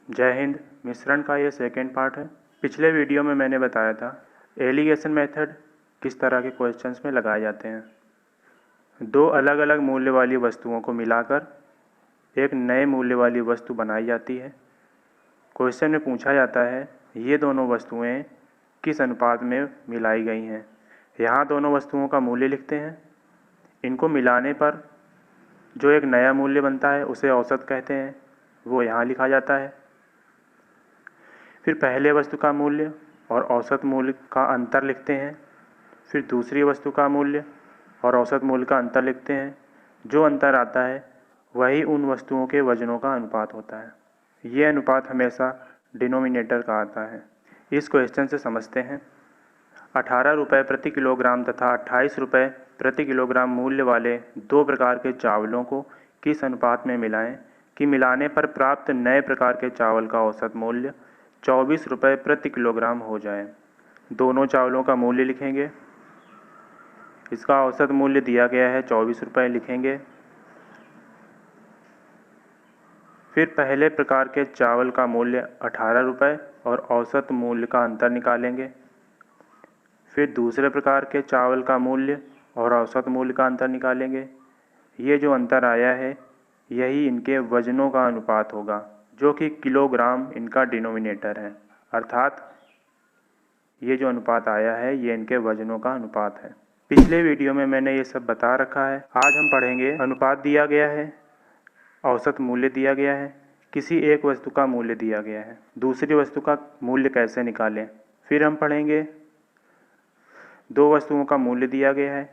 जय हिंद। मिश्रण का ये सेकेंड पार्ट है। पिछले वीडियो में मैंने बताया था एलिगेशन मेथड किस तरह के क्वेश्चंस में लगाए जाते हैं। दो अलग अलग मूल्य वाली वस्तुओं को मिलाकर एक नए मूल्य वाली वस्तु बनाई जाती है। क्वेश्चन में पूछा जाता है ये दोनों वस्तुएं किस अनुपात में मिलाई गई हैं। यहाँ दोनों वस्तुओं का मूल्य लिखते हैं। इनको मिलाने पर जो एक नया मूल्य बनता है उसे औसत कहते हैं, वो यहाँ लिखा जाता है। फिर पहले वस्तु का मूल्य और औसत मूल्य का अंतर लिखते हैं। फिर दूसरी वस्तु का मूल्य और औसत मूल्य का अंतर लिखते हैं। जो अंतर आता है वही उन वस्तुओं के वजनों का अनुपात होता है। ये अनुपात हमेशा डिनोमिनेटर का आता है। इस क्वेश्चन से समझते हैं। 18 रुपये प्रति किलोग्राम तथा 28 रुपये प्रति किलोग्राम मूल्य वाले दो प्रकार के चावलों को किस अनुपात में मिलाएं कि मिलाने पर प्राप्त नए प्रकार के चावल का औसत मूल्य 24 रुपये प्रति किलोग्राम हो जाए। दोनों चावलों का मूल्य लिखेंगे। इसका औसत मूल्य दिया गया है 24 रुपये लिखेंगे। फिर पहले प्रकार के चावल का मूल्य 18 रुपये और औसत मूल्य का अंतर निकालेंगे। फिर दूसरे प्रकार के चावल का मूल्य और औसत मूल्य का अंतर निकालेंगे। ये जो अंतर आया है यही इनके वजनों का अनुपात होगा, जो कि किलोग्राम इनका डिनोमिनेटर है। अर्थात ये जो अनुपात आया है ये इनके वजनों का अनुपात है। पिछले वीडियो में मैंने ये सब बता रखा है। आज हम पढ़ेंगे अनुपात दिया गया है, औसत मूल्य दिया गया है, किसी एक वस्तु का मूल्य दिया गया है, दूसरी वस्तु का मूल्य कैसे निकालें। फिर हम पढ़ेंगे दो वस्तुओं का मूल्य दिया गया है,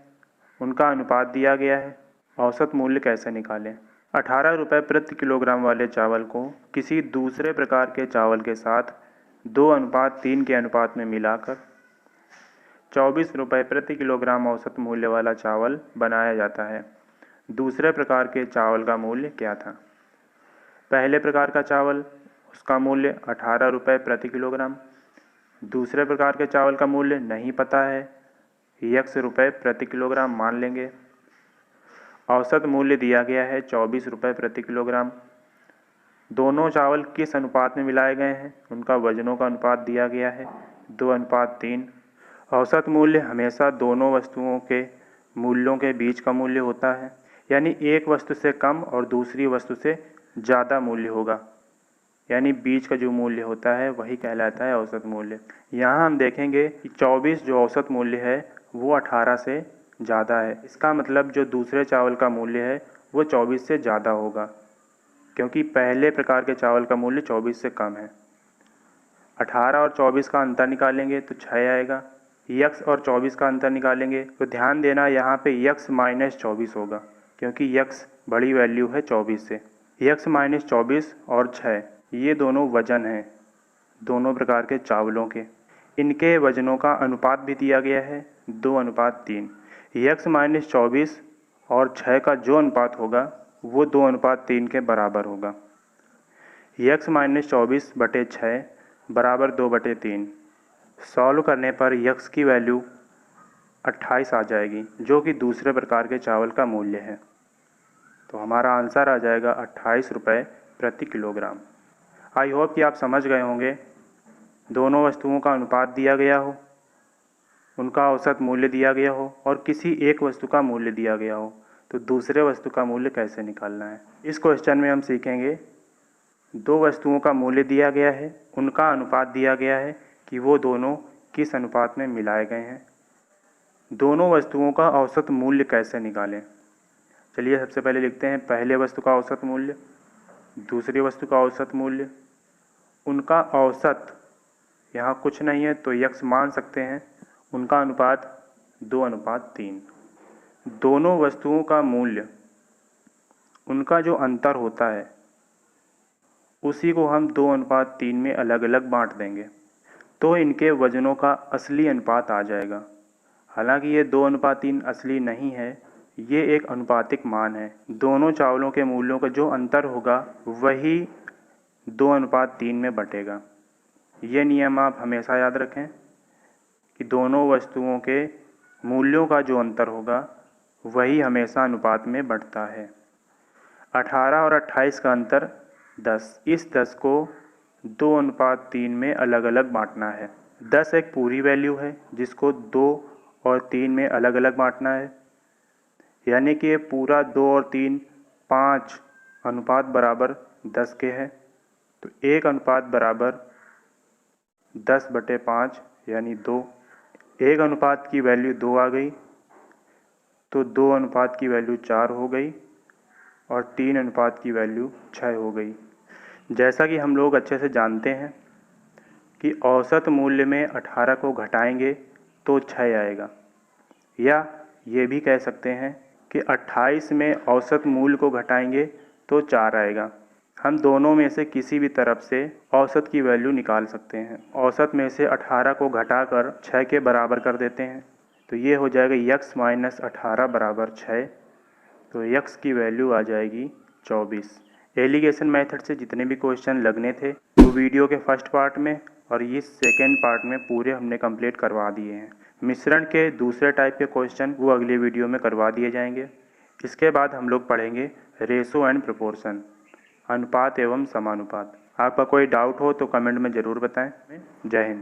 उनका अनुपात दिया गया है, औसत मूल्य कैसे निकालें। 18 रुपये प्रति किलोग्राम वाले चावल को किसी दूसरे प्रकार के चावल के साथ 2:3 के अनुपात में मिलाकर 24 रुपये प्रति किलोग्राम औसत मूल्य वाला चावल बनाया जाता है। दूसरे प्रकार के चावल का मूल्य क्या था। पहले प्रकार का चावल, उसका मूल्य 18 रुपये प्रति किलोग्राम। दूसरे प्रकार के चावल का मूल्य नहीं पता है, x रुपये प्रति किलोग्राम मान लेंगे। औसत मूल्य दिया गया है 24 रुपये प्रति किलोग्राम। दोनों चावल किस अनुपात में मिलाए गए हैं, उनका वजनों का अनुपात दिया गया है 2:3। औसत मूल्य हमेशा दोनों वस्तुओं के मूल्यों के बीच का मूल्य होता है, यानी एक वस्तु से कम और दूसरी वस्तु से ज़्यादा मूल्य होगा, यानी बीच का जो मूल्य होता है वही कहलाता है औसत मूल्य। यहाँ हम देखेंगे कि 24 जो औसत मूल्य है वो 18 से ज़्यादा है। इसका मतलब जो दूसरे चावल का मूल्य है वो 24 से ज़्यादा होगा, क्योंकि पहले प्रकार के चावल का मूल्य 24 से कम है। 18 और 24 का अंतर निकालेंगे तो 6 आएगा। x और 24 का अंतर निकालेंगे तो ध्यान देना यहाँ पे x माइनस 24 होगा, क्योंकि x बड़ी वैल्यू है 24 से। x माइनस 24 और 6 ये दोनों वजन हैं दोनों प्रकार के चावलों के। इनके वजनों का अनुपात भी दिया गया है 2:3। x माइनस 24 और 6 का जो अनुपात होगा वो 2:3 के बराबर होगा। x माइनस 24 बटे 6 बराबर 2/3। सॉल्व करने पर x की वैल्यू 28 आ जाएगी, जो कि दूसरे प्रकार के चावल का मूल्य है। तो हमारा आंसर आ जाएगा 28 रुपये प्रति किलोग्राम। आई होप कि आप समझ गए होंगे। दोनों वस्तुओं का अनुपात दिया गया हो, उनका औसत मूल्य दिया गया हो और किसी एक वस्तु का मूल्य दिया गया हो, तो दूसरे वस्तु का मूल्य कैसे निकालना है। इस क्वेश्चन में हम सीखेंगे दो वस्तुओं का मूल्य दिया गया है, उनका अनुपात दिया गया है कि वो दोनों किस अनुपात में मिलाए गए हैं। दोनों वस्तुओं का औसत मूल्य कैसे निकालें। चलिए सबसे पहले लिखते हैं पहले वस्तु का औसत मूल्य, दूसरी वस्तु का औसत मूल्य। उनका औसत यहाँ कुछ नहीं है तो x मान सकते हैं। उनका अनुपात 2:3। दोनों वस्तुओं का मूल्य, उनका जो अंतर होता है उसी को हम 2:3 में अलग अलग बांट देंगे, तो इनके वजनों का असली अनुपात आ जाएगा। हालांकि ये 2:3 असली नहीं है, ये एक अनुपातिक मान है। दोनों चावलों के मूल्यों का जो अंतर होगा वही 2:3 में बटेगा। ये नियम आप हमेशा याद रखें कि दोनों वस्तुओं के मूल्यों का जो अंतर होगा वही हमेशा अनुपात में बढ़ता है। 18 और 28 का अंतर 10। इस 10 को 2:3 में अलग अलग बांटना है। 10 एक पूरी वैल्यू है जिसको 2 और 3 में अलग अलग बांटना है, यानी कि ये पूरा 2 और 3 5 अनुपात बराबर 10 के है। तो 1 अनुपात बराबर 10/5 यानी 2। 1 अनुपात की वैल्यू 2 आ गई, तो 2 अनुपात की वैल्यू 4 हो गई और 3 अनुपात की वैल्यू 6 हो गई। जैसा कि हम लोग अच्छे से जानते हैं कि औसत मूल्य में 18 को घटाएंगे तो 6 आएगा, या ये भी कह सकते हैं कि 28 में औसत मूल्य को घटाएंगे तो 4 आएगा। हम दोनों में से किसी भी तरफ से औसत की वैल्यू निकाल सकते हैं। औसत में से 18 को घटाकर 6 के बराबर कर देते हैं, तो ये हो जाएगा x माइनस 18 बराबर 6। तो x की वैल्यू आ जाएगी 24। एलिगेशन मेथड से जितने भी क्वेश्चन लगने थे वो वीडियो के फर्स्ट पार्ट में और इस सेकेंड पार्ट में पूरे हमने कंप्लीट करवा दिए हैं। मिश्रण के दूसरे टाइप के क्वेश्चन वो अगले वीडियो में करवा दिए जाएंगे। इसके बाद हम लोग पढ़ेंगे रेशो एंड प्रोपोर्शन, अनुपात एवं समानुपात। आपका कोई डाउट हो तो कमेंट में ज़रूर बताएं। जय हिंद।